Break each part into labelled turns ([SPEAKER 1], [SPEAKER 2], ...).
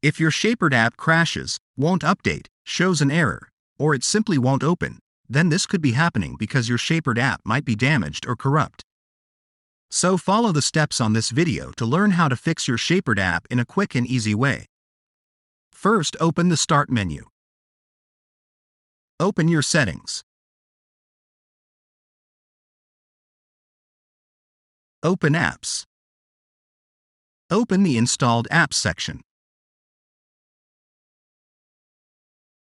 [SPEAKER 1] If your Shapr3d app crashes, won't update, shows an error, or it simply won't open, then this could be happening because your Shapr3d app might be damaged or corrupt. So follow the steps on this video to learn how to fix your Shapr3d app in a quick and easy way. First, open the Start menu. Open your settings. Open Apps. Open the Installed Apps section.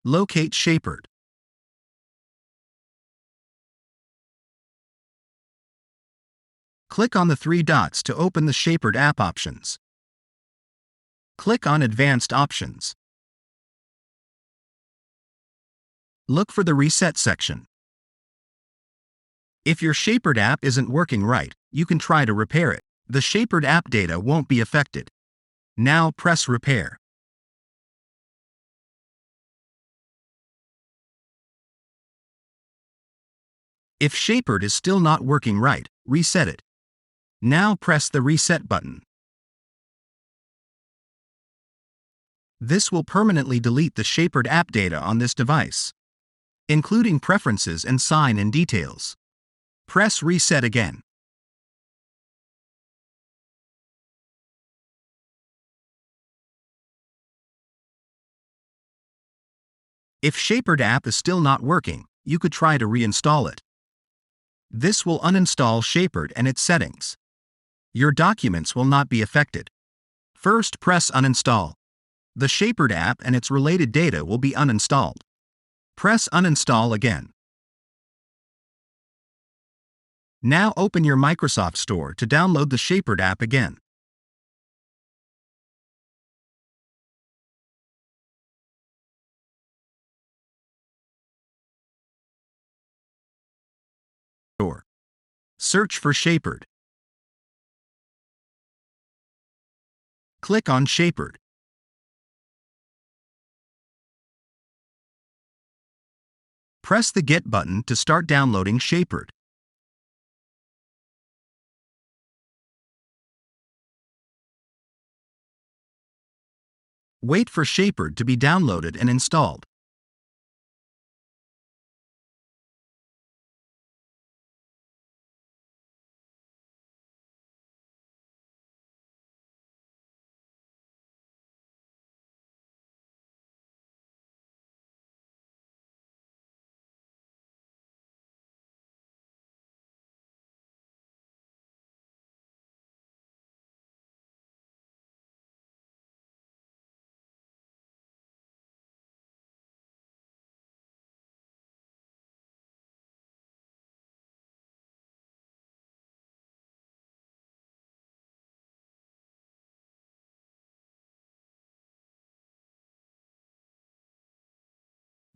[SPEAKER 1] Locate Shapr3d. Click on the three dots to open the Shapr3d app options. Click on Advanced Options. Look for the Reset section. If your Shapr3d app isn't working right, you can try to repair it. The Shapr3d app data won't be affected. Now press Repair. If Shapr3d is still not working right, reset it. Now press the Reset button. This will permanently delete the Shapr3d app data on this device, including preferences and sign-in details. Press Reset again. If Shapr3d app is still not working, you could try to reinstall it. This will uninstall Shapr3d and its settings. Your documents will not be affected. First, press Uninstall. The Shapr3d app and its related data will be uninstalled. Press Uninstall again. Now open your Microsoft Store to download the Shapr3d app again. Search for Shapr3d. Click on Shapr3d. Press the Get button to start downloading Shapr3d. Wait for Shapr3d to be downloaded and installed.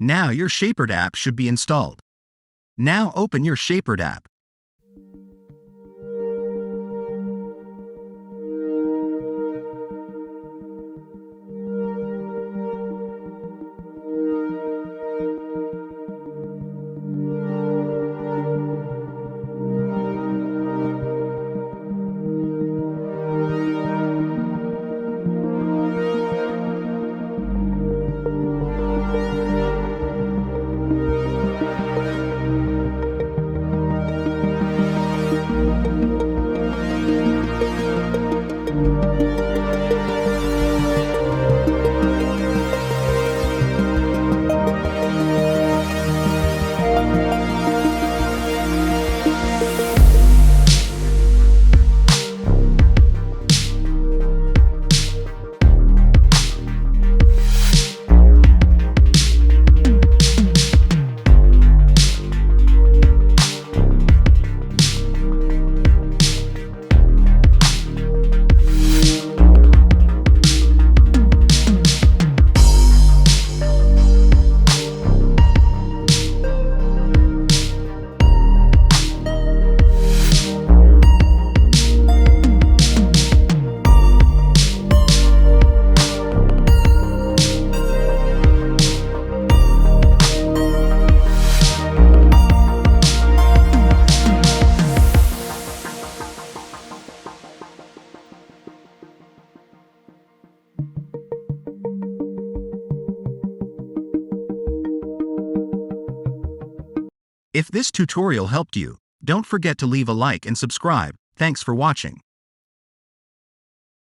[SPEAKER 1] Now your Shapr3d app should be installed. Now open your Shapr3d app. If this tutorial helped you, don't forget to leave a like and subscribe. Thanks for watching.